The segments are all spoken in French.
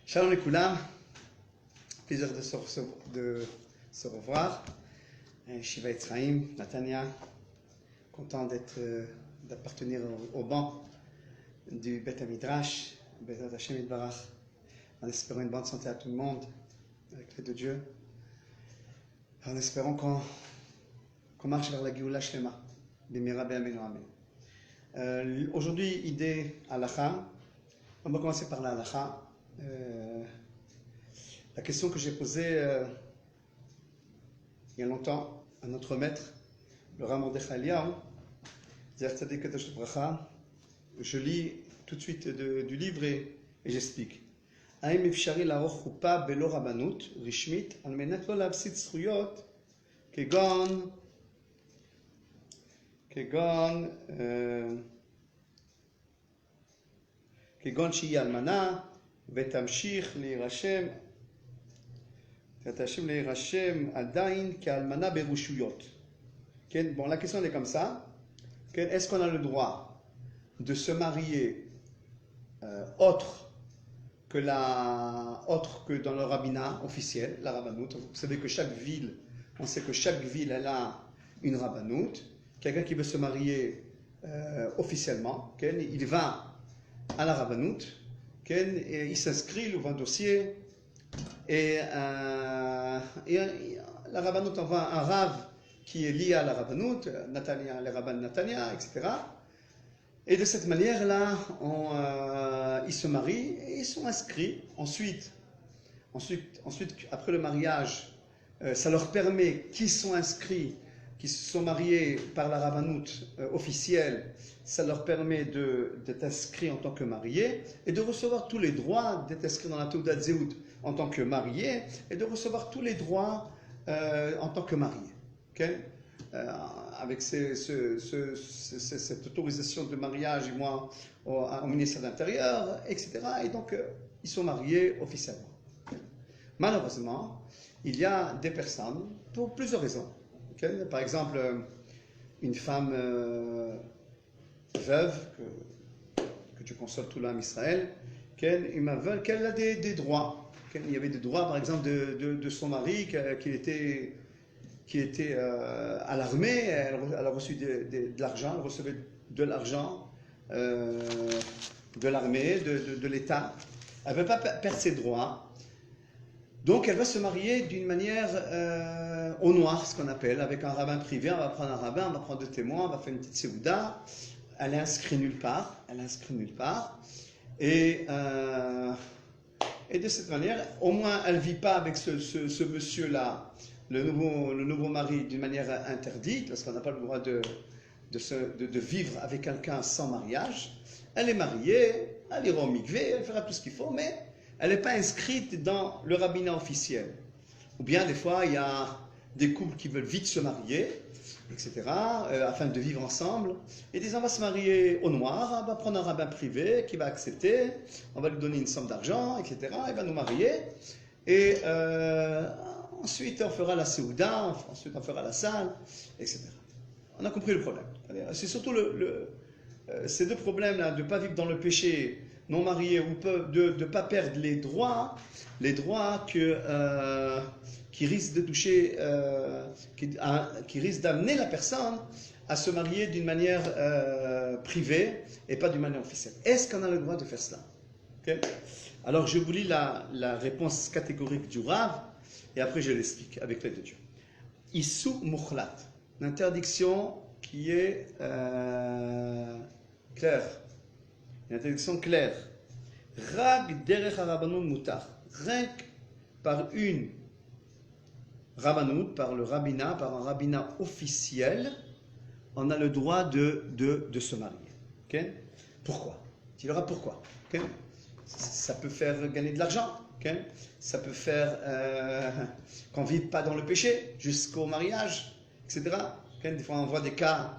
Shalom les Koulam, plaisir de se revoir. Shiva Etzraïm, Natania, content d'appartenir au banc du Beth Midrash, Bezrat Hashem Yitbarach, en espérant une bonne santé à tout le monde, avec l'aide de Dieu, en espérant qu'on marche vers la Géoula Shlema, Bimira Be'amenu Amen. Aujourd'hui, idée halakha. On va commencer par la halakha. La question que j'ai posée il y a longtemps à notre maître, le Rav Mordechai Eliyahu, je lis tout de suite du livre et j'explique. האם אפשרי לערוך חופה בלא רבנות רשמית על מנת לא להפסיד זכויות כגון שהיא אלמנה ותמשיך להירשם עדיין כאלמנה ברשויות. כן? Bon, la question est comme ça. Est-ce qu'on a le droit de se marier autre que dans le rabbinat officiel, la rabbanout? Vous savez que chaque ville, on sait que chaque ville elle a une rabbanout. Quelqu'un qui veut se marier officiellement, il va à la rabbanout, et il s'inscrit, il ouvre un dossier, et la rabbanout envoie un rav qui est lié à la rabbanout, Natania, les rabbins de Natania, etc. Et de cette manière-là, ils se marient et ils sont inscrits. Ensuite, après le mariage, ça leur permet, qu'ils sont inscrits, qui se sont mariés par la rabbanout officielle, ça leur permet d'être inscrits en tant que mariés et de recevoir tous les droits, d'être inscrits dans la Teudat Zehut en tant que mariés et de recevoir tous les droits en tant que mariés. Okay? Avec cette autorisation de mariage, moi, au ministère de l'Intérieur, etc. Et donc, ils sont mariés officiellement. Malheureusement, il y a des personnes, pour plusieurs raisons. Okay? Par exemple, une femme veuve, que tu consoles tout l'âme Israël, qu'elle a des droits. Il y avait des droits, par exemple, de son mari, qui était à l'armée, elle a reçu de l'argent, elle recevait de l'argent de l'armée, de l'État. Elle ne veut pas perdre ses droits. Donc elle va se marier d'une manière au noir, ce qu'on appelle, avec un rabbin privé. On va prendre un rabbin, on va prendre deux témoins, on va faire une petite séouda. Elle est inscrite nulle part. Et de cette manière, au moins elle ne vit pas avec ce monsieur-là, le nouveau mari, d'une manière interdite, parce qu'on n'a pas le droit de vivre avec quelqu'un sans mariage. Elle est mariée, elle ira au mikvé, elle fera tout ce qu'il faut, mais elle n'est pas inscrite dans le rabbinat officiel. Ou bien des fois, il y a des couples qui veulent vite se marier, etc., afin de vivre ensemble. Et disent, on va se marier au noir, on va prendre un rabbin privé qui va accepter, on va lui donner une somme d'argent, etc., il va nous marier. Et ensuite, on fera la séouda, ensuite on fera la salle, etc. On a compris le problème. C'est surtout ces deux problèmes-là, de ne pas vivre dans le péché non marié ou de ne pas perdre les droits qui risquent de toucher, qui risquent d'amener la personne à se marier d'une manière privée et pas d'une manière officielle. Est-ce qu'on a le droit de faire cela? Okay? Alors je vous lis la réponse catégorique du Rav et après je l'explique avec l'aide de Dieu. Issou mukhlat, l'interdiction qui est claire. Une interdiction claire. Rag derech harabanout mutar. Rien que par une rabbanout, par le rabbinat, par un rabbinat officiel, on a le droit de se marier. Okay? Pourquoi? Tu diras pourquoi? Okay? Ça peut faire gagner de l'argent. Okay? Ça peut faire qu'on ne vive pas dans le péché jusqu'au mariage, etc. Okay? Des fois, on voit des cas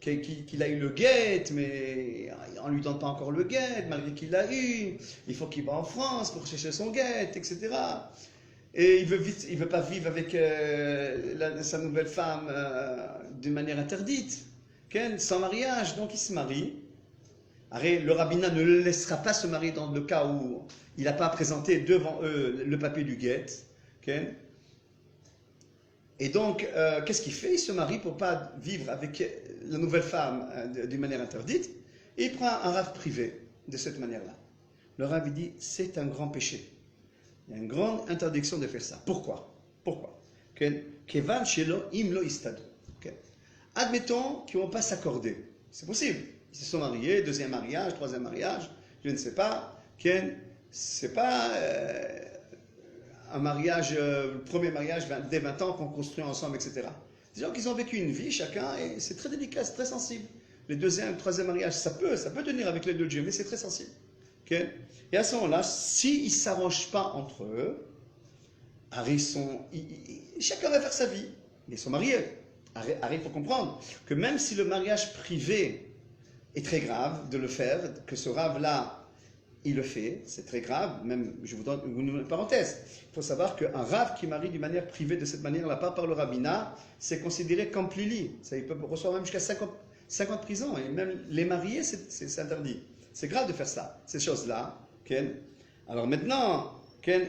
qu'il a eu le guet, mais on ne lui donne pas encore le guet, malgré qu'il l'a eu. Il faut qu'il va en France pour chercher son guet, etc. Et il veut pas vivre avec sa nouvelle femme d'une manière interdite, sans mariage. Donc il se marie Le rabbinat ne le laissera pas se marier dans le cas où il n'a pas présenté devant eux le papier du guet. Okay? Et donc, qu'est-ce qu'il fait? Il se marie pour ne pas vivre avec la nouvelle femme d'une manière interdite. Et il prend un rav privé de cette manière-là. Le rav il dit, c'est un grand péché. Il y a une grande interdiction de faire ça. Pourquoi? Kevan shelo im lo istadu. Admettons qu'ils ne vont pas s'accorder. C'est possible. Ils se sont mariés, deuxième mariage, troisième mariage, je ne sais pas. C'est pas un mariage, le premier mariage dès 20 ans qu'on construit ensemble, etc. Des gens qui ont vécu une vie chacun, et c'est très délicat, c'est très sensible. Les deuxième, troisième mariage, ça peut tenir avec les deux dieux, mais c'est très sensible. Et à ce moment-là, s'ils ne s'arrangent pas entre eux, chacun va faire sa vie. Ils sont mariés. Il faut comprendre que même si le mariage privé est très grave de le faire, que ce rave-là, il le fait, c'est très grave, même, je vous donne une parenthèse. Il faut savoir qu'un rave qui marie d'une manière privée de cette manière-là, pas par le rabbinat, c'est considéré comme plili. Il peut recevoir même jusqu'à 50 prisons, et même les mariés, c'est interdit. C'est grave de faire ça, ces choses-là. Alors maintenant,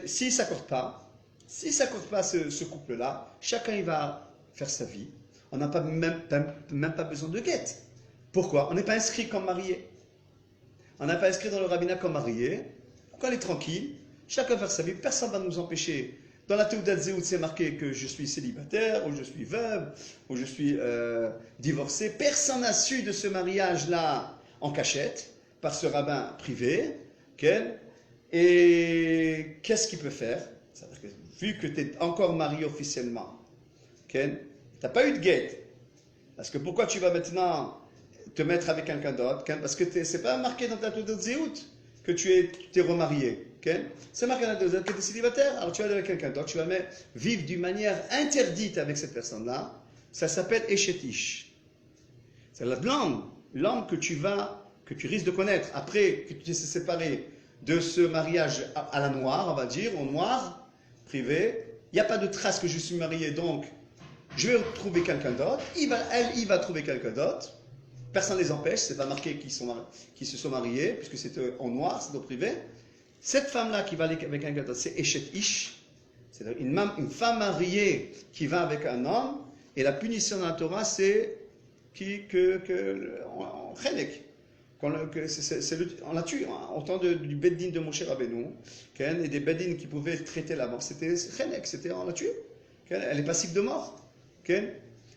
s'ils ne s'accordent pas, ce couple-là, chacun il va faire sa vie. On n'a même pas besoin de guette. Pourquoi? On n'est pas inscrit comme marié. On n'a pas inscrit dans le rabbinat comme marié. Donc on est tranquille. Chacun va faire sa vie. Personne ne va nous empêcher. Dans la Teudat Zéhout, c'est marqué que je suis célibataire, ou je suis veuve, ou je suis divorcé. Personne n'a su de ce mariage-là en cachette, par ce rabbin privé. Et qu'est-ce qu'il peut faire? C'est-à-dire que, vu que tu es encore marié officiellement, tu n'as pas eu de guette. Parce que pourquoi tu vas maintenant te mettre avec quelqu'un d'autre? Parce que ce n'est pas marqué dans ta Teudat Zéhout que tu es remarié. C'est marqué dans la Teudat Zéhout que tu es célibataire. Alors tu vas aller avec quelqu'un d'autre, tu vas vivre d'une manière interdite avec cette personne-là. Ça s'appelle Eshetish. C'est la langue que tu risques de connaître après que tu t'es séparé de ce mariage à la noire, on va dire, au noir, privé. Il n'y a pas de trace que je suis marié, donc je vais trouver quelqu'un d'autre. Il va trouver quelqu'un d'autre. Personne ne les empêche, c'est pas marqué qu'ils se sont mariés, puisque c'est en noir, c'est au privé. Cette femme-là qui va aller avec quelqu'un d'autre, c'est Eshet Ish, c'est-à-dire une femme mariée qui va avec un homme, et la punition dans la Torah, c'est en Chenek. On la tue, au temps du Beddin de Moshe Rabbeinu, et des Beddin qui pouvaient traiter la mort, c'était Chenek, on la tue. Elle est passible de mort.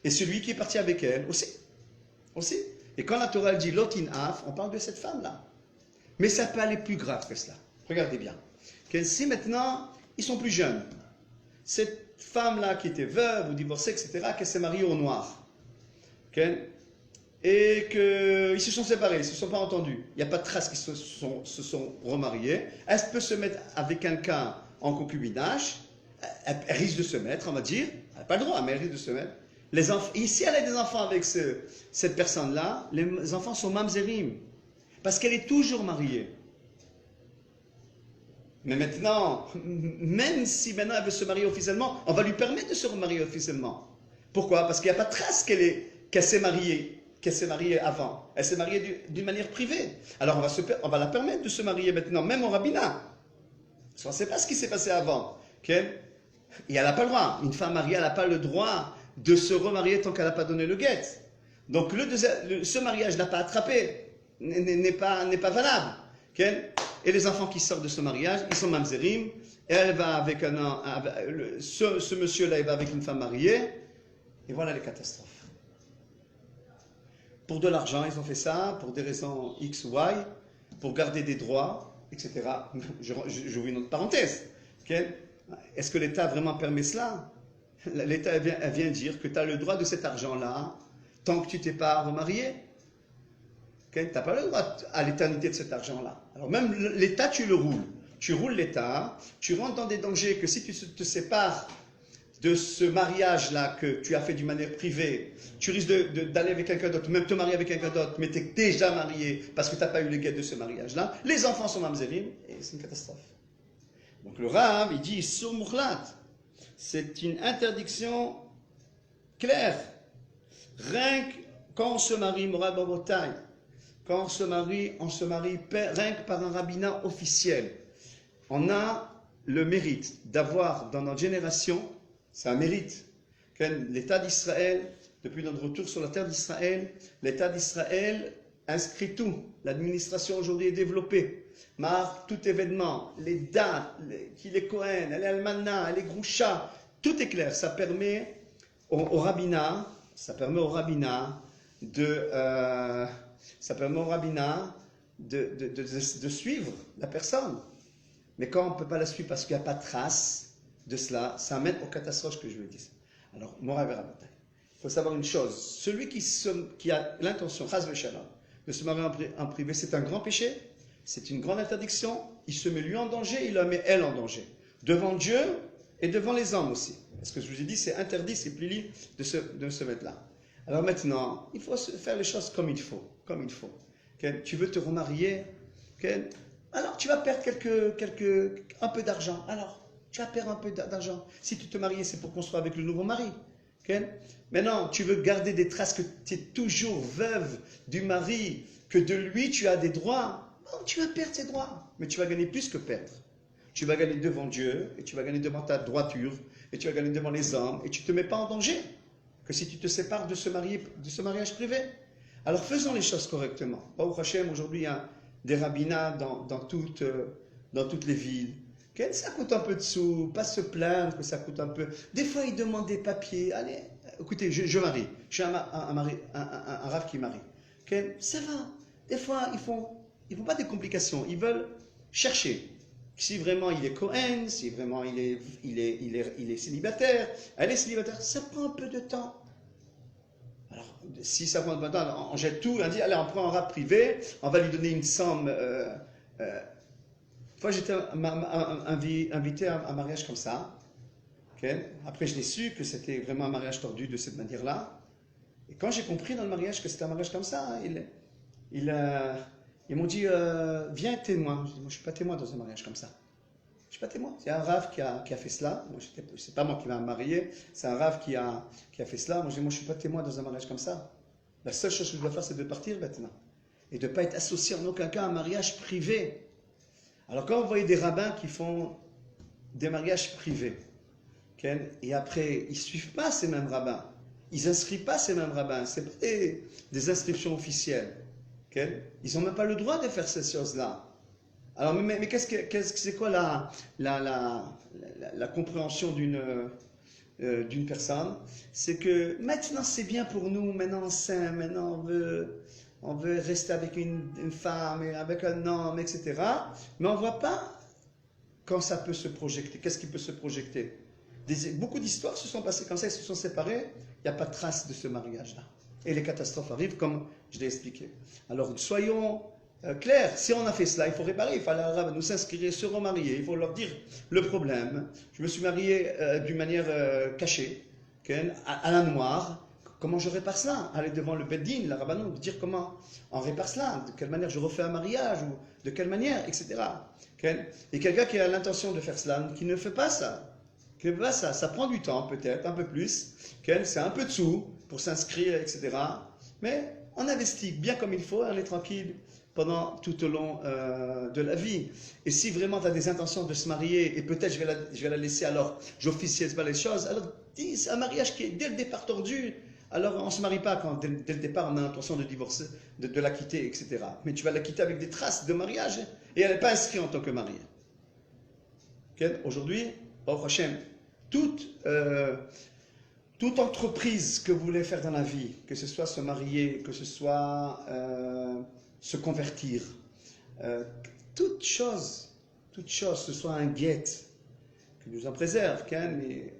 Et celui qui est parti avec elle aussi. Et quand la Torah dit Lotin Af, on parle de cette femme-là. Mais ça peut aller plus grave que cela. Regardez bien. Si maintenant, ils sont plus jeunes, cette femme-là qui était veuve ou divorcée, etc., qu'elle s'est mariée au noir, et qu'ils se sont séparés, ils ne se sont pas entendus, il n'y a pas de traces qu'ils se sont remariés, elle peut se mettre avec quelqu'un en concubinage, elle risque de se mettre, on va dire, elle n'a pas le droit, mais elle risque de se mettre. Et si elle a des enfants avec cette personne-là, les enfants sont mamzerim, parce qu'elle est toujours mariée. Mais maintenant, même si maintenant elle veut se marier officiellement, on va lui permettre de se remarier officiellement. Pourquoi? Parce qu'il n'y a pas de trace qu'elle s'est mariée avant. Elle s'est mariée d'une manière privée. Alors on va la permettre de se marier maintenant, même au rabbinat. Parce qu'on ne sait pas ce qui s'est passé avant. Et elle n'a pas le droit. Une femme mariée, elle n'a pas le droit de se remarier tant qu'elle n'a pas donné le guet. Donc ce mariage n'a pas attrapé, n'est pas valable. Et les enfants qui sortent de ce mariage, ils sont mamzerim. Et elle va avec ce monsieur-là, il va avec une femme mariée. Et voilà les catastrophes. Pour de l'argent, ils ont fait ça, pour des raisons X ou Y, pour garder des droits, etc. J'ouvre une autre parenthèse. Est-ce que l'État vraiment permet cela? L'État vient dire que tu as le droit de cet argent-là tant que tu t'es pas remarié. Tu n'as pas le droit à l'éternité de cet argent-là. Alors même l'État, tu le roules. Tu roules l'État, tu rentres dans des dangers que si tu te sépares de ce mariage-là que tu as fait d'une manière privée, tu risques d'aller avec quelqu'un d'autre, même te marier avec quelqu'un d'autre, mais tu es déjà marié parce que tu n'as pas eu le guet de ce mariage-là. Les enfants sont mamzerim et c'est une catastrophe. Donc le Rav, il dit Issur Mukhlat. C'est une interdiction claire. Rien que quand on se marie, Moral Babotai, quand on se marie rien que par un rabbinat officiel. On a le mérite d'avoir dans notre génération, c'est un mérite, que l'État d'Israël, depuis notre retour sur la terre d'Israël, l'État d'Israël inscrit tout. L'administration aujourd'hui est développée. Marque tout événement, les dates, qui est Cohen, elle est Almana, elle est Groucha, tout est clair. Ça permet au rabbinat, de suivre la personne. Mais quand on ne peut pas la suivre parce qu'il n'y a pas de trace de cela, ça amène aux catastrophes que je veux dire. Alors, Morav et Rabotai, il faut savoir une chose, celui qui a l'intention, Chas v'Shalom, de se marier en privé, c'est un grand péché, c'est une grande interdiction, il se met lui en danger, il la met elle en danger, devant Dieu et devant les hommes aussi. Parce que je vous ai dit, c'est interdit, c'est plié de se mettre là. Alors maintenant, il faut faire les choses comme il faut. Okay? Tu veux te remarier, okay? Alors tu vas perdre un peu d'argent. Alors, tu vas perdre un peu d'argent. Si tu te maries, c'est pour construire avec le nouveau mari. Okay? Maintenant, tu veux garder des traces que tu es toujours veuve du mari, que de lui tu as des droits. Bon, tu vas perdre tes droits, mais tu vas gagner plus que perdre. Tu vas gagner devant Dieu, et tu vas gagner devant ta droiture, et tu vas gagner devant les hommes, et tu ne te mets pas en danger que si tu te sépares de ce mariage privé. Alors faisons les choses correctement. Baruch Hashem, aujourd'hui il y a des rabbinats dans toutes les villes. Okay? Ça coûte un peu de sous, pas se plaindre que ça coûte un peu. Des fois ils demandent des papiers. Allez, écoutez, je marie. Je suis un rav qui marie. Okay? Ça va. Des fois ils font pas des complications. Ils veulent chercher. Si vraiment il est Cohen, si vraiment il est célibataire, elle est célibataire, ça prend un peu de temps. Alors, si ça prend un peu de temps, on jette tout, on dit, allez, on prend un rab privé, on va lui donner une somme. Une fois, j'étais invité à un mariage comme ça. Okay? Après, je l'ai su que c'était vraiment un mariage tordu de cette manière-là. Et quand j'ai compris dans le mariage que c'était un mariage comme ça, ils m'ont dit, viens être témoin. Je dis, moi, je ne suis pas témoin dans un mariage comme ça. Je ne suis pas témoin. C'est un rave qui a fait cela. Ce n'est pas moi qui m'a marié. C'est un rave qui a fait cela. Moi, je dis, moi, je ne suis pas témoin dans un mariage comme ça. La seule chose que je dois faire, c'est de partir maintenant. Et de ne pas être associé en aucun cas à un mariage privé. Alors, quand vous voyez des rabbins qui font des mariages privés, okay, et après, ils ne suivent pas ces mêmes rabbins. Ils n'inscrivent pas ces mêmes rabbins. Ce n'est pas des inscriptions officielles. Okay? Ils n'ont même pas le droit de faire ces choses-là. Alors, mais c'est quoi la compréhension d'une personne? C'est que maintenant c'est bien pour nous, maintenant on s'aime, maintenant on veut rester avec une femme, et avec un homme, etc. Mais on ne voit pas quand ça peut se projeter. Qu'est-ce qui peut se projeter? Beaucoup d'histoires se sont passées comme ça, ils se sont séparés, il n'y a pas de trace de ce mariage-là. Et les catastrophes arrivent comme je l'ai expliqué. Alors soyons clairs, si on a fait cela, il faut réparer, il faut aller nous s'inscrire, se remarier, il faut leur dire le problème. Je me suis marié d'une manière cachée, okay, à la noire. Comment je répare cela? Aller devant le Beddin, la Rabbanon, dire comment on répare cela, de quelle manière je refais un mariage, ou de quelle manière, etc. Okay? Et quelqu'un qui a l'intention de faire cela, qui ne fait pas ça, ça prend du temps peut-être, un peu plus, okay? C'est un peu de sous pour s'inscrire, etc. Mais on investit bien comme il faut, on est tranquille pendant tout au long de la vie. Et si vraiment tu as des intentions de se marier, et peut-être je vais la laisser, alors j'officialise pas les choses, alors dis, c'est un mariage qui est dès le départ tordu, alors on ne se marie pas quand dès le départ on a l'intention de divorcer, de la quitter, etc. Mais tu vas la quitter avec des traces de mariage, et elle n'est pas inscrite en tant que mariée. Okay? Aujourd'hui, Baruch Hashem, toute entreprise que vous voulez faire dans la vie, que ce soit se marier, que ce soit se convertir, toute chose, ce soit un guet, que nous en préserve, mais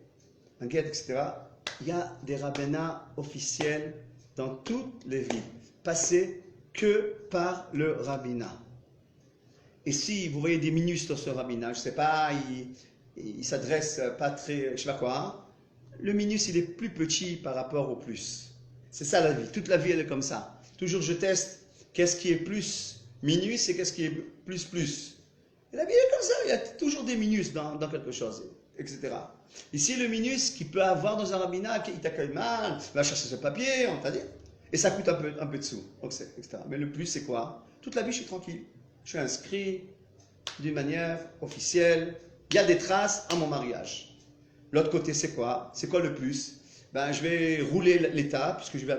un guet, etc., il y a des rabbinats officiels dans toutes les villes, passés que par le rabbinat. Et si vous voyez des minus dans ce rabbinat, je ne sais pas, il s'adresse pas très, je ne sais pas quoi, le minus, il est plus petit par rapport au plus. C'est ça la vie. Toute la vie, elle est comme ça. Toujours, je teste qu'est-ce qui est plus minus et qu'est-ce qui est plus. Et la vie est comme ça. Il y a toujours des minus dans quelque chose, etc. Ici, le minus qu'il peut avoir dans un rabbinat, il t'accueille mal, va chercher ce papier, on t'a dit. Et ça coûte un peu de sous, etc. Mais le plus, c'est quoi? Toute la vie, je suis tranquille. Je suis inscrit d'une manière officielle. Il y a des traces à mon mariage. L'autre côté, c'est quoi? C'est quoi le plus? Ben, je vais rouler l'État, puisque je vais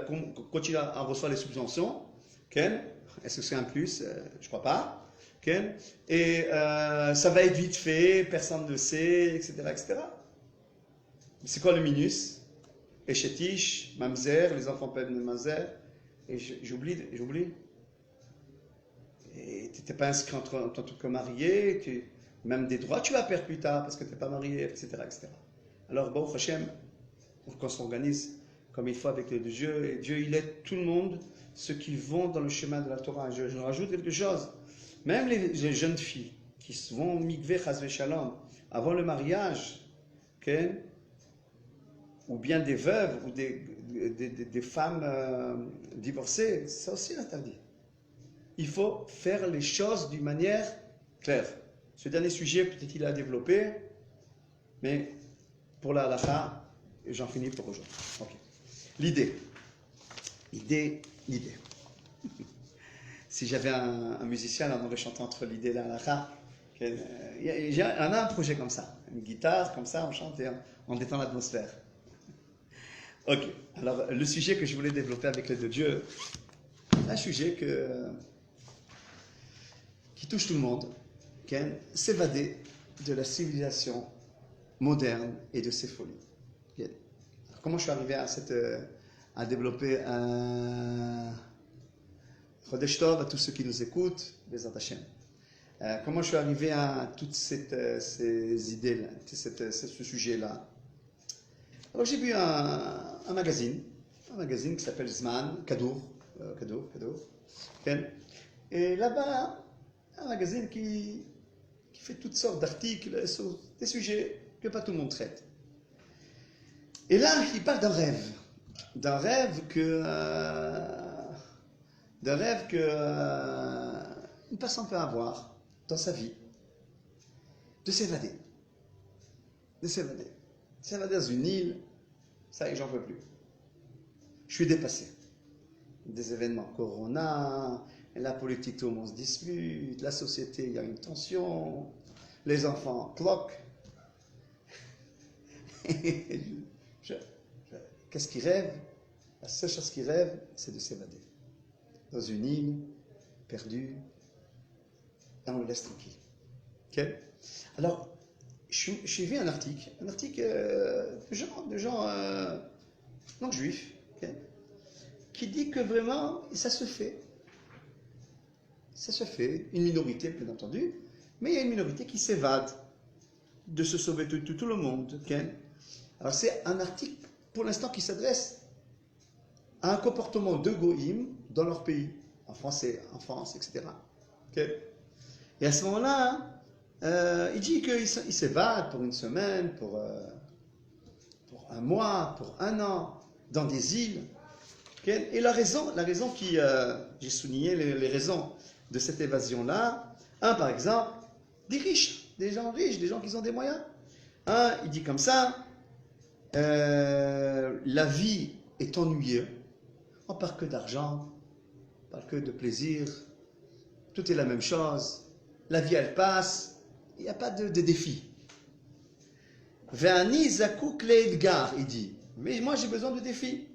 continuer à recevoir les subventions. Okay? Est-ce que c'est un plus? Je ne crois pas. Okay? Et ça va être vite fait, personne ne le sait, etc. etc. C'est quoi le minus? Echetish, mamzer, les enfants peuvent de mamzer. Et j'oublie. Et tu n'étais pas inscrit en tant que marié, même des droits tu vas perdre plus tard parce que tu n'es pas marié, etc., etc. Alors, Baruch Hashem, qu'on s'organise comme il faut avec les deux Dieu, et Dieu il aide tout le monde, ceux qui vont dans le chemin de la Torah. Je rajoute quelque chose, même les jeunes filles qui vont mikveh chasveh shalom avant le mariage, okay? Ou bien des veuves ou des femmes divorcées, c'est aussi interdit. Il faut faire les choses d'une manière claire. Ce dernier sujet, peut-être il a développé, mais pour la halakha, j'en finis pour aujourd'hui. Okay. L'idée. Si j'avais un musicien, on aurait chanté entre l'idée et la halakha. On a un projet comme ça, une guitare comme ça, on chante et on détend l'atmosphère. Ok, alors le sujet que je voulais développer avec l'aide de Dieu, c'est un sujet qui touche tout le monde, s'évader de la civilisation moderne et de ses folies. Alors, comment je suis arrivé à développer un Chodesh Tov à tous ceux qui nous écoutent, Bezrat Hashem. Comment je suis arrivé à toutes ces idées-là, ce sujet-là. Alors j'ai vu un magazine qui s'appelle Zman, Kadour. Et là-bas, un magazine qui fait toutes sortes d'articles sur des sujets que pas tout le monde traite. Et là, il parle d'un rêve que une personne peut avoir dans sa vie, de s'évader dans une île. Ça y est, j'en peux plus. Je suis dépassé. Des événements Corona, la politique, tout le monde se dispute, la société, il y a une tension, les enfants cloquent. Qu'est-ce qu'ils rêvent? La seule chose qu'ils rêvent, c'est de s'évader. Dans une île, perdue, et on le laisse tranquille. Okay? Alors, j'ai vu un article de gens non juifs, okay, qui dit que vraiment, ça se fait, une minorité bien entendu, mais il y a une minorité qui s'évade de se sauver tout le monde. Okay. Alors c'est un article pour l'instant qui s'adresse à un comportement de goïm dans leur pays, en France, etc. Okay. Et à ce moment-là, il dit qu'ils s'évadent pour une semaine, pour un mois, pour un an, dans des îles. Okay. Et la raison qui, j'ai souligné les raisons de cette évasion-là. Par exemple, des gens riches, des gens qui ont des moyens. Il dit comme ça, la vie est ennuyeuse. On ne parle que d'argent, on parle que de plaisir. Tout est la même chose. La vie, elle passe. Il n'y a pas de défi. Ve'ani zakouk le'edgar, il dit. Mais moi, j'ai besoin de défis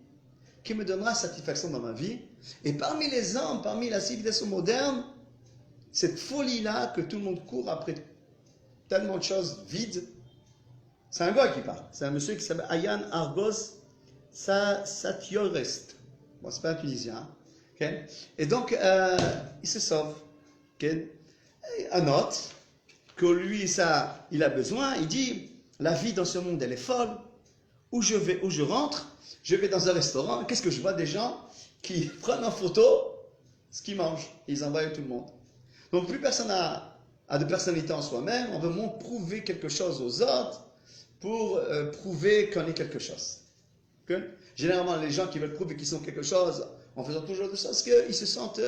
qui me donnera satisfaction dans ma vie. Et parmi les hommes, parmi la civilisation moderne, cette folie-là que tout le monde court après tellement de choses vides, c'est un gars qui parle. C'est un monsieur qui s'appelle Ayan Argos Satyorest. Bon, c'est pas un Tunisien. Okay? Et donc, il se sauve. Okay? Un autre, que lui, ça, il a besoin, il dit, la vie dans ce monde, elle est folle. Où je rentre, je vais dans un restaurant, qu'est-ce que je vois? Des gens qui prennent en photo ce qu'ils mangent. Et ils envoient à tout le monde. Donc, plus personne a de personnalité en soi-même. On veut prouver quelque chose aux autres pour prouver qu'on est quelque chose. Okay? Généralement, les gens qui veulent prouver qu'ils sont quelque chose, en faisant toujours de ça, parce qu'ils se sentent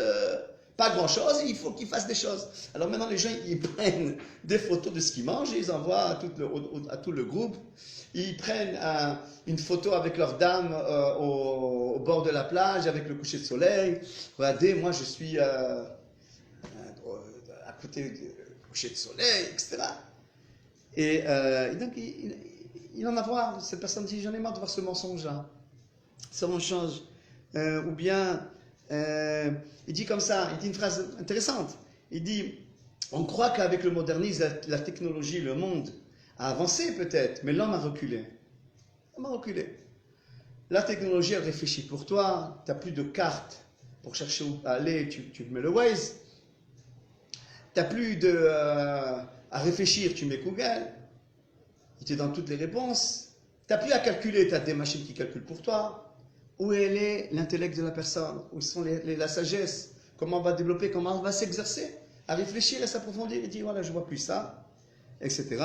pas grand-chose, il faut qu'ils fassent des choses. Alors maintenant, les gens, ils prennent des photos de ce qu'ils mangent et ils envoient à tout le groupe. Ils prennent une photo avec leur dame au bord de la plage avec le coucher de soleil. Regardez, moi je suis à côté du coucher de soleil, etc. Et donc, il en a voir, cette personne dit, j'en ai marre de voir ce mensonge-là. Ce mensonge. Ou bien, il dit comme ça, il dit une phrase intéressante. Il dit, on croit qu'avec le modernisme, la technologie, le monde a avancé peut-être, mais l'homme a reculé. L'homme a reculé. La technologie, elle réfléchit pour toi, tu n'as plus de carte pour chercher où aller, tu mets le Waze. Tu n'as plus à réfléchir, tu mets Google. Il te donne toutes les réponses. Tu n'as plus à calculer, tu as des machines qui calculent pour toi. Où est l'intellect de la personne? Où sont la sagesse? Comment on va développer? Comment on va s'exercer à réfléchir et s'approfondir? Il dit, voilà, je ne vois plus ça, etc.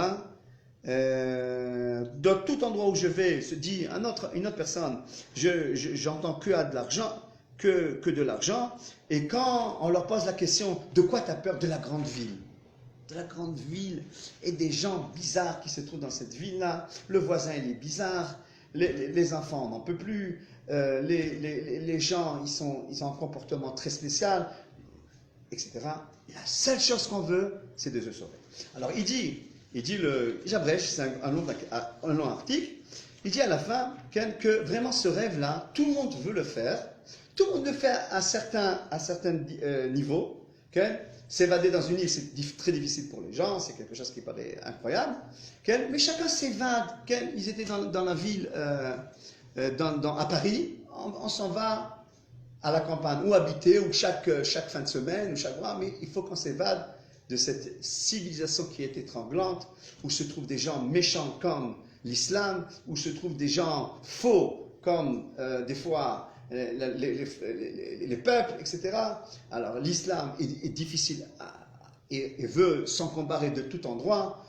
Dans tout endroit où je vais, se dit une autre personne, j'entends que de l'argent, que de l'argent. Et quand on leur pose la question, de quoi tu as peur? De la grande ville. De la grande ville et des gens bizarres qui se trouvent dans cette ville-là. Le voisin, il est bizarre. Les enfants, on n'en peut plus. Les gens, ils ont un comportement très spécial, etc. Et la seule chose qu'on veut, c'est de se sauver. Alors, j'abrège, c'est un long article. Il dit à la fin que vraiment ce rêve-là, tout le monde veut le faire. Tout le monde le fait à certains niveaux. S'évader dans une île, c'est très difficile pour les gens, c'est quelque chose qui paraît incroyable. Mais chacun s'évade. Ils étaient dans la ville, à Paris, on s'en va à la campagne, ou habiter, ou chaque fin de semaine, ou chaque mois, mais il faut qu'on s'évade de cette civilisation qui est étranglante, où se trouvent des gens méchants comme l'islam, où se trouvent des gens faux comme des fois les peuples, etc. Alors l'islam est difficile et veut s'encombrer de tout endroit.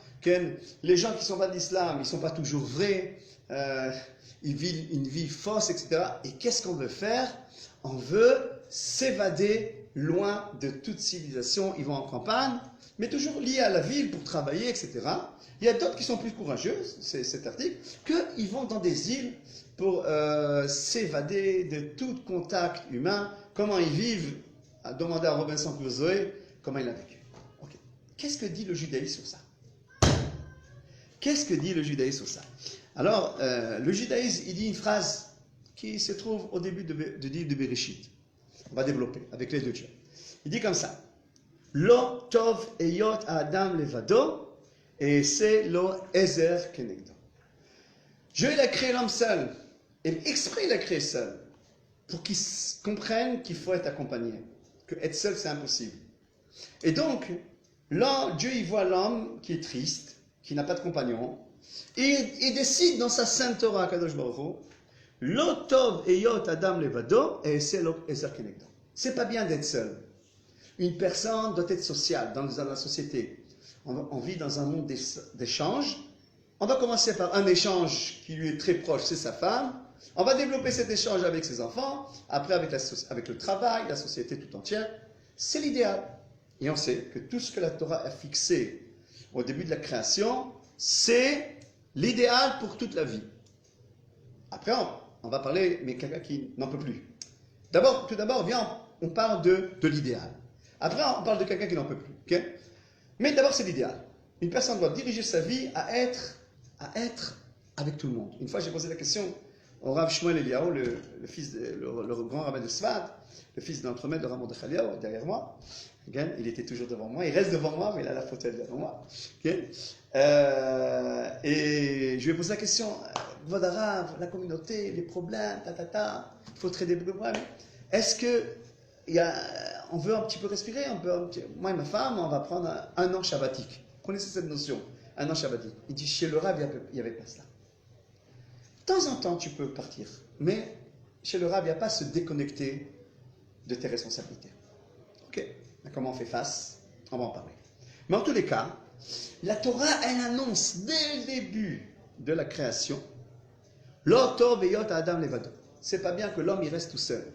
Les gens qui sont pas d'islam, ils ne sont pas toujours vrais, ils vivent une vie fausse, etc. Et qu'est-ce qu'on veut faire? On veut s'évader loin de toute civilisation. Ils vont en campagne, mais toujours liés à la ville pour travailler, etc. Il y a d'autres qui sont plus courageux, c'est cet article, qu'ils vont dans des îles pour s'évader de tout contact humain. Comment ils vivent? À demander à Robinson Crusoe comment il a vécu. Okay. Qu'est-ce que dit le judaïsme sur ça? Qu'est-ce que dit le judaïsme sur ça? Alors, le judaïsme, il dit une phrase qui se trouve au début du livre de Bereshit. On va développer avec les deux dieux. Il dit comme ça. Lo tov eyot adam levado, et c'est lo ezer kenegdo. Dieu, il a créé l'homme seul. Et exprès, il a créé seul. Pour qu'il comprenne qu'il faut être accompagné. Que être seul, c'est impossible. Et donc, là, Dieu, il voit l'homme qui est triste, qui n'a pas de compagnon. Et il décide dans sa sainte Torah, Kadosh Baruch Hu, Lo tov eyot adam levado, et c'est lo ezer kenegdo. C'est pas bien d'être seul. Une personne doit être sociale dans la société. On vit dans un monde d'échanges. On va commencer par un échange qui lui est très proche, c'est sa femme. On va développer cet échange avec ses enfants, après avec le travail, la société tout entière. C'est l'idéal. Et on sait que tout ce que la Torah a fixé au début de la création, c'est l'idéal pour toute la vie. Après, on va parler, mais quelqu'un qui n'en peut plus. Tout d'abord, viens, on parle de l'idéal. Après, on parle de quelqu'un qui n'en peut plus. Okay? Mais d'abord, c'est l'idéal. Une personne doit diriger sa vie à être avec tout le monde. Une fois, j'ai posé la question au Rav Shmuel Eliyahu, le grand rabbin de Sfat, le fils d'entremaître de Rav Mordechai Eliyahu, derrière moi. Okay? Il était toujours devant moi. Il reste devant moi, mais il a la photo devant moi. Okay? Et je lui ai posé la question, Kvod Harav, la communauté, les problèmes, il faut traiter des problèmes. Est-ce que on veut un petit peu respirer, moi et ma femme, on va prendre un an shabbatique. Vous connaissez cette notion, un an shabbatique. Il dit, chez le Rav, il n'y avait pas cela. De temps en temps, tu peux partir, mais chez le Rav, il n'y a pas à se déconnecter de tes responsabilités. Ok, comment on fait face? On va en parler. Mais en tous les cas, la Torah, elle annonce dès le début de la création, Lo tov eyot adam levado. C'est pas bien que l'homme il reste tout seul.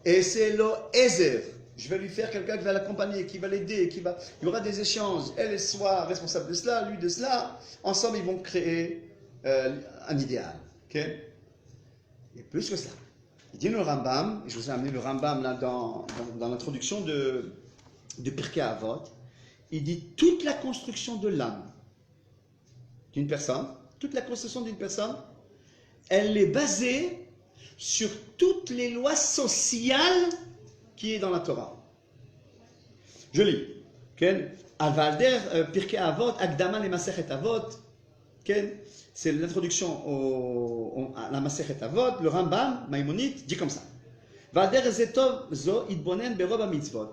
Et c'est lo ezer Je vais lui faire quelqu'un qui va l'accompagner, qui va l'aider, il y aura des échanges. Elle soit responsable de cela, lui de cela. Ensemble, ils vont créer un idéal. Okay? Et plus que cela. Il dit le Rambam, et je vous ai amené le Rambam là dans l'introduction de Pirkei Avot, il dit toute la construction de l'âme d'une personne, elle est basée sur toutes les lois sociales qui est dans la Torah. Je lis. Alvalder, Pirkei Avot, Akdama le Masechet Avot. C'est l'introduction à la Masechet Avot. Le Rambam, Maïmonide, dit comme ça. Valder Zetov Zo Idbonen Beroba Mitzvot.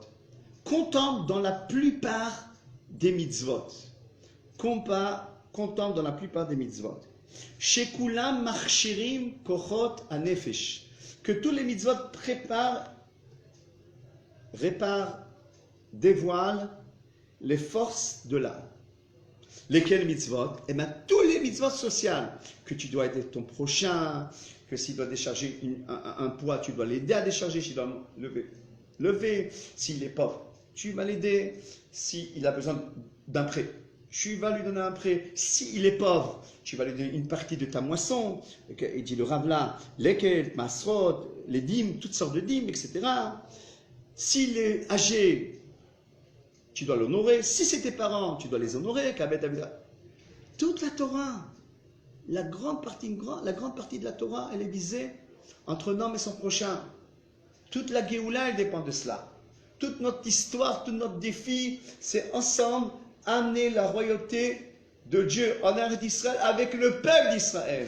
Contemple dans la plupart des mitzvot. Contemple dans la plupart des mitzvot. Shekulam Machshirim Kochot Anefesh. Que tous les mitzvot réparent, dévoilent les forces de l'âme. Lesquels mitzvot? Eh bien, tous les mitzvot sociales. Que tu dois aider ton prochain, que s'il doit décharger un poids, tu dois l'aider à décharger, s'il doit lever. S'il est pauvre, tu vas l'aider. S'il a besoin d'un prêt, tu vas lui donner un prêt. S'il est pauvre, tu vas lui donner une partie de ta moisson. Il dit le Rav là, lesquels, masrot, les dîmes, toutes sortes de dîmes, etc. S'il est âgé, tu dois l'honorer. Si c'est tes parents, tu dois les honorer. Toute la Torah, la grande partie de la Torah, elle est visée entre l'homme et son prochain. Toute la Géoula, elle dépend de cela. Toute notre histoire, tout notre défi, c'est ensemble amener la royauté de Dieu en terre d'Israël avec le peuple d'Israël.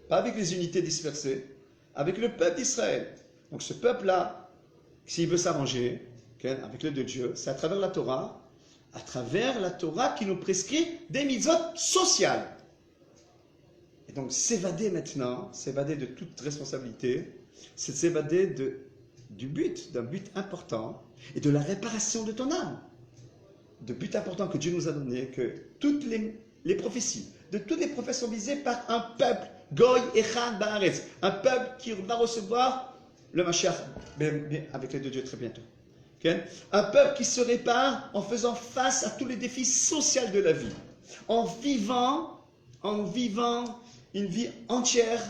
Pas avec les unités dispersées, avec le peuple d'Israël. Donc ce peuple-là, s'il veut s'arranger avec le de Dieu, c'est à travers la Torah qui nous prescrit des mitzvot sociales. Et donc s'évader maintenant, s'évader de toute responsabilité, c'est s'évader d'un but important et de la réparation de ton âme. De but important que Dieu nous a donné, que toutes les prophéties, de toutes les prophéties sont visées par un peuple, Goy Echad Baaretz, un peuple qui va recevoir le Mashiach avec les deux dieux très bientôt. Un peuple qui se répare en faisant face à tous les défis sociaux de la vie, en vivant une vie entière,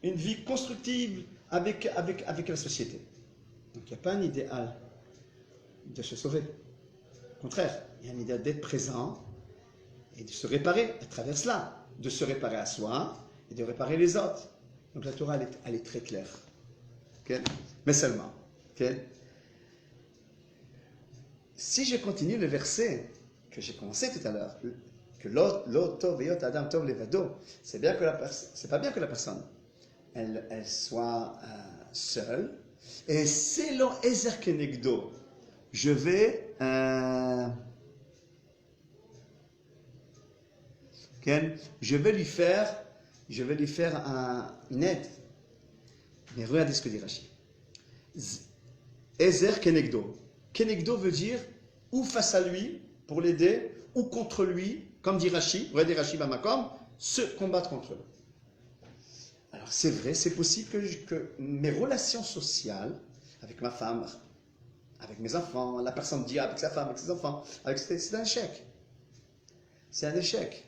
une vie constructive avec la société. Donc il n'y a pas un idéal de se sauver. Au contraire, il y a un idéal d'être présent et de se réparer à travers cela, de se réparer à soi et de réparer les autres. Donc la Torah, elle est très claire. Mais seulement. Si je continue le verset que j'ai commencé tout à l'heure, que l'autre tov veyot adam tov levado, c'est pas bien que la personne elle soit seule. Et selon Ezer Kenegdo, je vais lui faire une aide. Mais regardez ce que dit Rashi. Ezer Kenegdo. Kenegdo veut dire ou face à lui pour l'aider, ou contre lui, comme dit Rashi, regardez Rashi Bamakom, se combattre contre lui. Alors c'est vrai, c'est possible que mes relations sociales avec ma femme, avec mes enfants, la personne dit avec sa femme, avec ses enfants, c'est un échec. C'est un échec.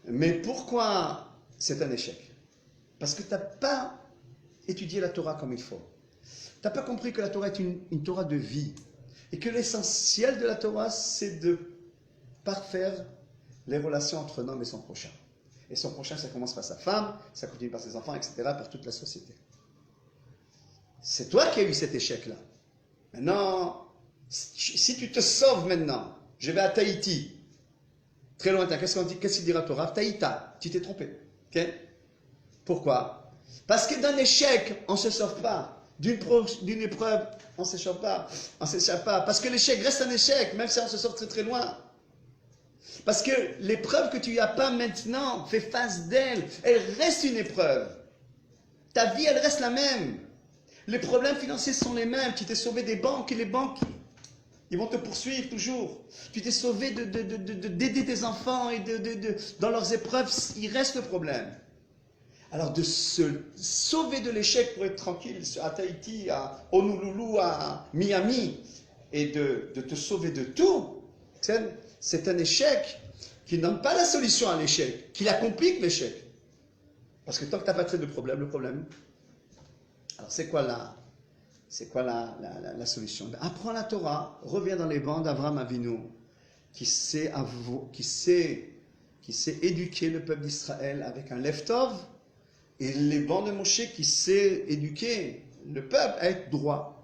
Mais pourquoi c'est un échec? Parce que tu n'as pas étudié la Torah comme il faut. Tu n'as pas compris que la Torah est une Torah de vie. Et que l'essentiel de la Torah, c'est de parfaire les relations entre un homme et son prochain. Et son prochain, ça commence par sa femme, ça continue par ses enfants, etc., par toute la société. C'est toi qui as eu cet échec-là. Maintenant, si tu te sauves maintenant, je vais à Tahiti, très lointain, qu'est-ce qu'il dira Torah? Tahita, tu t'es trompé. Okay? Pourquoi? Parce que d'un échec, on ne se sauve pas. D'une épreuve, on ne s'échappe pas. Parce que l'échec reste un échec, même si on se sort très très loin. Parce que l'épreuve que tu n'as pas maintenant, fais face d'elle, elle reste une épreuve. Ta vie, elle reste la même. Les problèmes financiers sont les mêmes. Tu t'es sauvé des banques et les banques, ils vont te poursuivre toujours. Tu t'es sauvé d'aider tes enfants et dans leurs épreuves, il reste le problème. Alors de se sauver de l'échec pour être tranquille à Tahiti, à Honolulu, à Miami, et de te sauver de tout, c'est un échec qui ne donne pas la solution à l'échec, qui la complique l'échec. Parce que tant que tu n'as pas traité le problème. Alors c'est quoi la solution? Apprends la Torah, reviens dans les bancs d'Avraham Avinu, qui sait éduquer le peuple d'Israël avec un lev-tov, et les bancs de Moshe qui sait éduquer le peuple à être droit.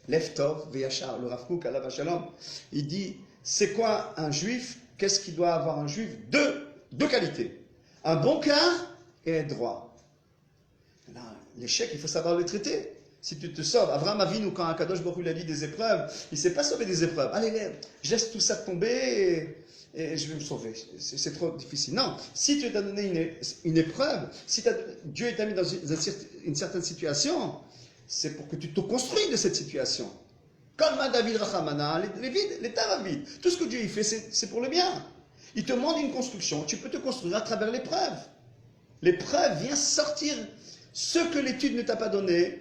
Lev-tov, Veyachar, le Rav Kook, alav Shalom, il dit, c'est quoi un juif? Qu'est-ce qu'il doit avoir un juif? Deux qualités. Un bon cœur et être droit. L'échec, il faut savoir le traiter. Si tu te sauves, Avraham Avinu, quand Akadosh Baruch Hu lui a dit des épreuves, il ne s'est pas sauvé des épreuves. Allez, je laisse tout ça tomber et je vais me sauver. C'est trop difficile. Non, si tu t'as donné une épreuve, si Dieu t'a mis dans une certaine situation, c'est pour que tu te construis de cette situation. Comme à David Rachamana, les terres vides. Tout ce que Dieu y fait, c'est pour le bien. Il te demande une construction. Tu peux te construire à travers l'épreuve. L'épreuve vient sortir ce que l'étude ne t'a pas donné,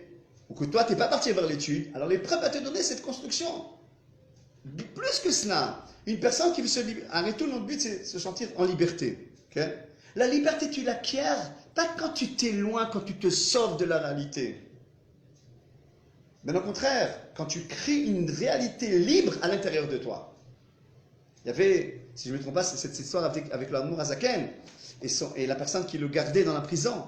ou que toi, tu n'es pas parti vers l'étude. Alors l'épreuve va te donner cette construction. Plus que cela, une personne qui veut se libérer, tout notre but, c'est se sentir en liberté. Okay? La liberté, tu l'acquiers pas quand tu t'es loin, quand tu te sauves de la réalité. Mais au contraire, quand tu crées une réalité libre à l'intérieur de toi. Il y avait, si je ne me trompe pas, cette histoire avec l'Admour Azaken et la personne qui le gardait dans la prison.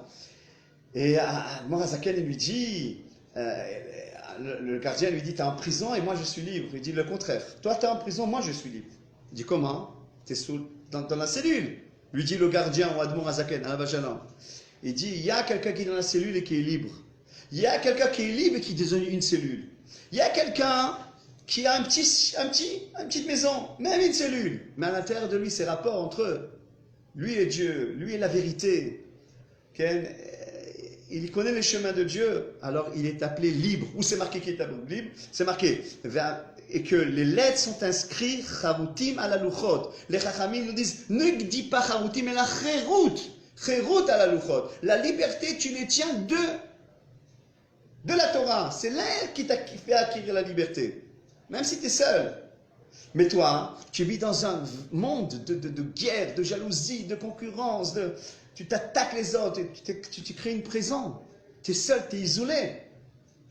Et l'Admour Azaken, il lui dit, le gardien lui dit, tu es en prison et moi je suis libre. Il dit le contraire. Toi, tu es en prison, moi je suis libre. Il dit, comment? Tu es dans la cellule. Lui dit le gardien, ou Admour Azaken, à la il dit, il y a quelqu'un qui est dans la cellule et qui est libre. Il y a quelqu'un qui est libre et qui est dans une cellule. Il y a quelqu'un qui a une petite maison, même une cellule. Mais à l'intérieur de lui, ces rapports entre eux. Lui et Dieu, lui et la vérité. Il connaît les chemins de Dieu, alors il est appelé libre. Où c'est marqué qu'il est appelé libre? C'est marqué. Et que les lettres sont inscrites, charoutim à la luchot. Les chachamim nous disent, ne dis pas charoutim, mais la cherout. Cherout à la luchot. La liberté, tu les tiens de la Torah. C'est l'air qui t'a fait acquérir la liberté. Même si tu es seul. Mais toi, tu vis dans un monde de guerre, de jalousie, de concurrence, tu t'attaques les autres, tu crées une prison. Tu es seul, tu es isolé.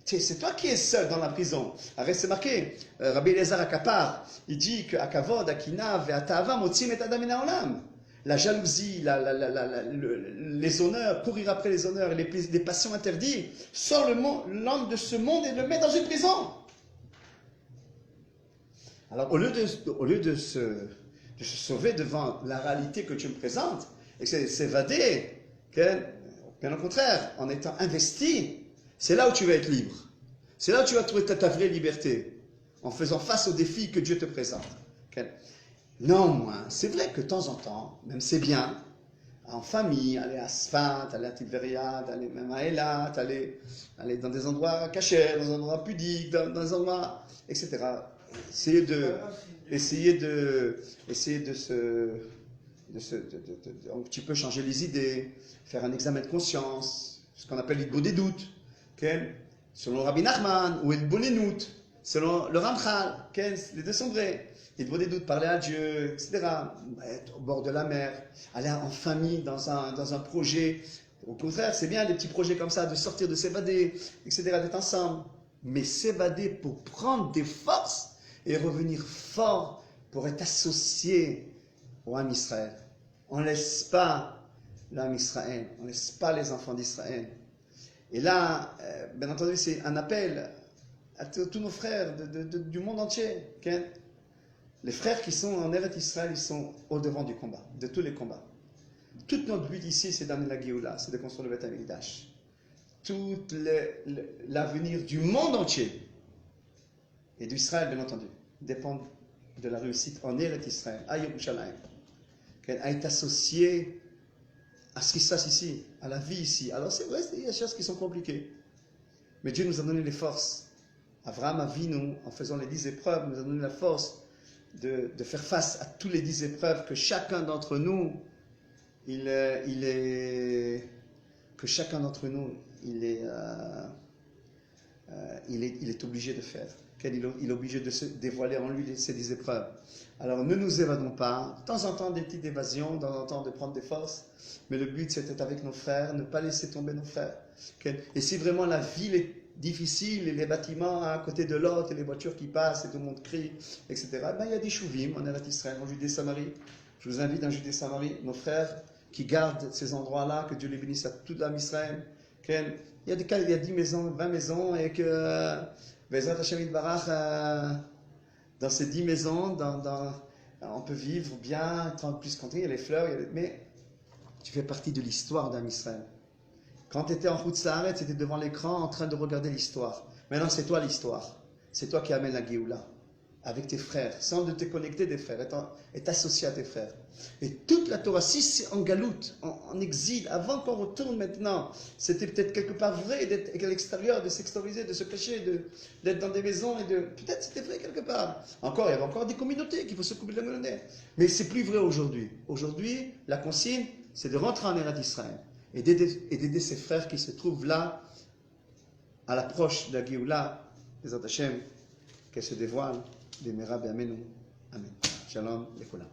C'est toi qui es seul dans la prison. Arrête, c'est marqué. Rabbi Eliezer Akapar, il dit que Akavod, Akina, Ve'atava, Motzim et Adam mina olam. La jalousie, les honneurs, courir après les honneurs et les passions interdites, sort l'homme de ce monde et le met dans une prison. Alors, au lieu de se sauver devant la réalité que tu me présentes, et que s'évader, bien au contraire, en étant investi, c'est là où tu vas être libre. C'est là où tu vas trouver ta vraie liberté, en faisant face aux défis que Dieu te présente. Néanmoins, c'est vrai que de temps en temps, même c'est bien, en famille, aller à Sfat, aller à Tibériade, aller même à Eilat, aller dans des endroits cachés, dans des endroits pudiques, dans des endroits, etc. Tu peux changer les idées, faire un examen de conscience, ce qu'on appelle l'idbo des doutes, selon Rabbi Nachman, ou l'idbo les noutes, selon le Ramchal, les deux sont vrais. L'idbo des doutes, parler à Dieu, etc. Être au bord de la mer, aller en famille dans un projet. Au contraire, c'est bien des petits projets comme ça, de sortir, de s'évader, etc., d'être ensemble. Mais s'évader pour prendre des forces et revenir fort pour être associé au Ham Israël. On ne laisse pas l'Ham Israël, on ne laisse pas les enfants d'Israël. Et là, bien entendu, c'est un appel à tous nos frères du monde entier. Les frères qui sont en Eretz Israël, ils sont au devant du combat, de tous les combats. Toute notre but ici, c'est d'amener la Géoula, c'est de construire le Beth Amikdash. Tout l'avenir du monde entier, et d'Israël, bien entendu, dépend de la réussite en Eretz Israël, à Yerushalayim, à être associé à ce qui se passe ici, à la vie ici. Alors c'est vrai, il y a des choses qui sont compliquées. Mais Dieu nous a donné les forces. Avraham Avinu, en faisant les 10 épreuves, nous a donné la force de faire face à toutes les 10 épreuves que chacun d'entre nous, que que chacun d'entre nous, il est obligé de faire. Il est obligé de se dévoiler en lui ses épreuves. Alors ne nous évadons pas. De temps en temps, des petites évasions, de temps en temps, de prendre des forces. Mais le but, c'est d'être avec nos frères, ne pas laisser tomber nos frères. Et si vraiment la ville est difficile, et les bâtiments à côté de l'autre, et les voitures qui passent, et tout le monde crie, etc., ben, il y a des chouvim en Eretz Israël, en Judée-Samarie. Je vous invite en Judée-Samarie, nos frères qui gardent ces endroits-là, que Dieu les bénisse à toute l'âme Israël. Il y a des cas, il y a 10 maisons, 20 maisons, et que Bezrat Hashem Yitbarach, dans ces 10 maisons, on peut vivre bien, plus quand il y a les fleurs, mais tu fais partie de l'histoire d'Am Israël. Quand tu étais en route Saaret, tu étais devant l'écran en train de regarder l'histoire. Maintenant, c'est toi l'histoire. C'est toi qui amènes la Géoula. Avec tes frères, sans de te connecter des frères, est associé à tes frères. Et toute la Torah, si c'est en galoute, en exil, avant qu'on retourne maintenant, c'était peut-être quelque part vrai d'être à l'extérieur, de s'extérioriser, de se cacher, d'être dans des maisons, peut-être c'était vrai quelque part. Encore, il y avait encore des communautés qu'il faut se couper de la monnaie. Mais c'est plus vrai aujourd'hui. Aujourd'hui, la consigne, c'est de rentrer en Eretz Israël et d'aider ses frères qui se trouvent là, à l'approche de la Géoula, des Hashem, qu'elle se dévoile. Amen. Shalom, Lekola.